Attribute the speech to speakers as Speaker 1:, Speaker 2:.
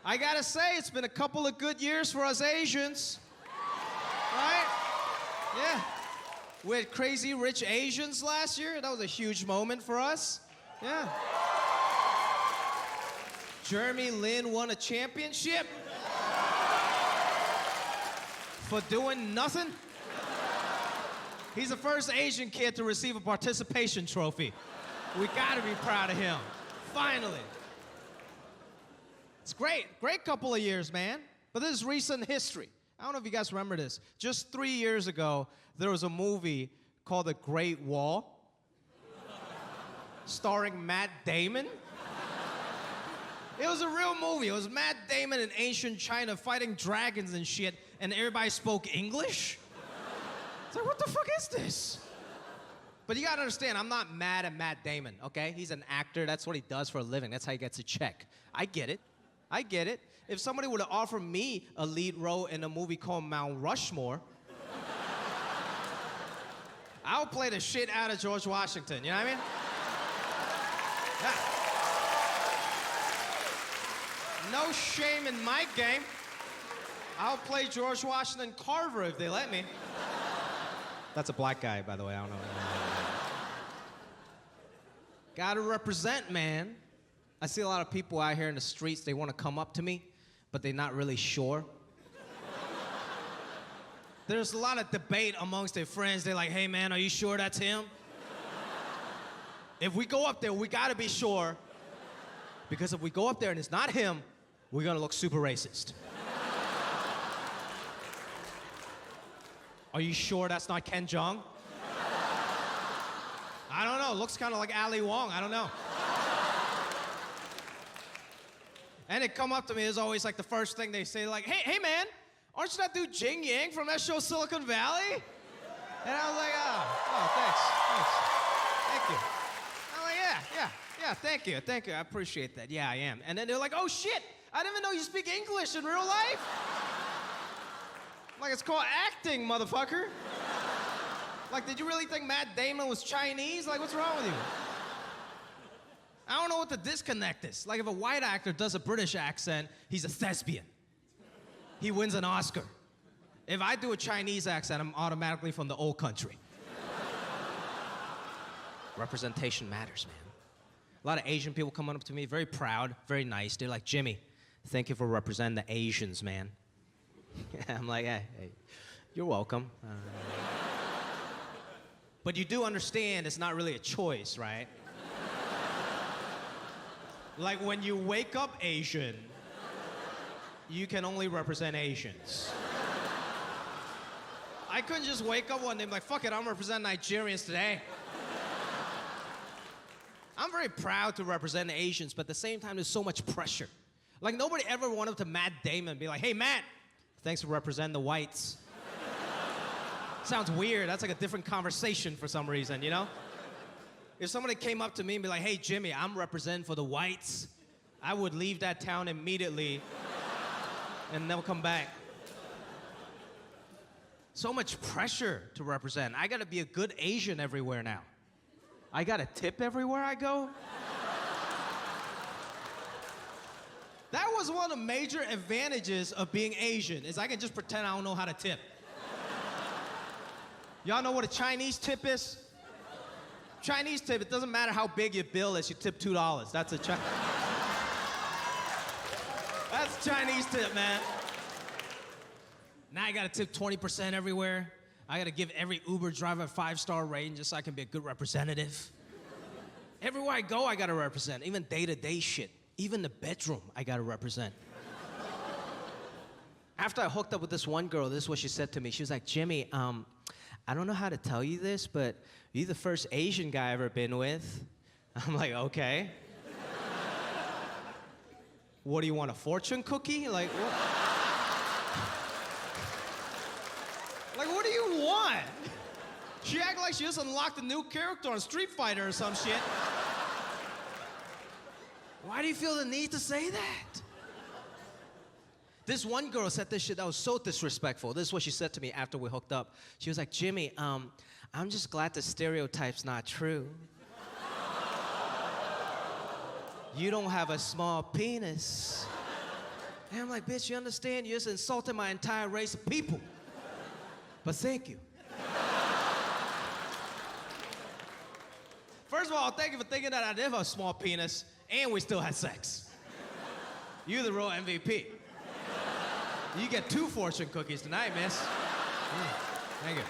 Speaker 1: I gotta say, it's been a couple of good years for us Asians. Right? Yeah. We had Crazy Rich Asians last year. That was a huge moment for us. Yeah. Jeremy Lin won a championship for doing nothing. He's the first Asian kid to receive a participation trophy. We gotta be proud of him. Finally. It's great couple of years, man. But this is recent history. I don't know if you guys remember this. Just 3 years ago, there was a movie called The Great Wall, starring Matt Damon. It was a real movie. It was Matt Damon in ancient China fighting dragons and shit, and everybody spoke English. It's like, what the fuck is this? But you gotta understand, I'm not mad at Matt Damon, okay? He's an actor. That's what he does for a living. That's how he gets a check. I get it. If somebody would have offered me a lead role in a movie called Mount Rushmore, I would play the shit out of George Washington, you know what I mean? Yeah. No shame in my game. I'll play George Washington Carver if they let me. That's a black guy, by the way, I don't know. Gotta represent, man. I see a lot of people out here in the streets, they want to come up to me, but they're not really sure. There's a lot of debate amongst their friends. They're like, hey man, are you sure that's him? If we go up there, we gotta be sure, because if we go up there and it's not him, we're gonna look super racist. Are you sure that's not Ken Jeong? I don't know, looks kind of like Ali Wong, I don't know. And they come up to me, it's always like the first thing they say, like, hey man, aren't you that dude Jing Yang from that show Silicon Valley? And I was like, oh, thanks. Thank you. I'm like, yeah, thank you, I appreciate that. Yeah, I am. And then they're like, oh shit, I didn't even know you speak English in real life. Like, it's called acting, motherfucker. Like, did you really think Matt Damon was Chinese? Like, what's wrong with you? I don't know what the disconnect is. Like, if a white actor does a British accent, he's a thespian. He wins an Oscar. If I do a Chinese accent, I'm automatically from the old country. Representation matters, man. A lot of Asian people come up to me, very proud, very nice. They're like, Jimmy, thank you for representing the Asians, man. I'm like, hey, you're welcome. But you do understand it's not really a choice, right? Like, when you wake up Asian, you can only represent Asians. I couldn't just wake up one day and be like, fuck it, I'm representing Nigerians today. I'm very proud to represent the Asians, but at the same time, there's so much pressure. Like, nobody ever went up to Matt Damon and be like, hey, Matt, thanks for representing the whites. Sounds weird. That's like a different conversation for some reason, you know? If somebody came up to me and be like, hey, Jimmy, I'm representing for the whites, I would leave that town immediately and never come back. So much pressure to represent. I gotta be a good Asian everywhere now. I gotta tip everywhere I go. That was one of the major advantages of being Asian, is I can just pretend I don't know how to tip. Y'all know what a Chinese tip is? Chinese tip, it doesn't matter how big your bill is, you tip $2. That's a That's Chinese tip, man. Now I gotta tip 20% everywhere. I gotta give every Uber driver a 5-star rating just so I can be a good representative. Everywhere I go, I gotta represent. Even day-to-day shit. Even the bedroom, I gotta represent. After I hooked up with this one girl, this is what she said to me. She was like, Jimmy, I don't know how to tell you this, but you're the first Asian guy I've ever been with. I'm like, okay. What do you want, a fortune cookie? Like, what? Like, what do you want? She acted like she just unlocked a new character on Street Fighter or some shit. Why do you feel the need to say that? This one girl said this shit that was so disrespectful. This is what she said to me after we hooked up. She was like, Jimmy, I'm just glad the stereotype's not true. You don't have a small penis. And I'm like, bitch, you understand? You just insulted my entire race of people. But thank you. First of all, thank you for thinking that I did have a small penis, and we still had sex. You're the real MVP. You get 2 fortune cookies tonight, miss. Thank you.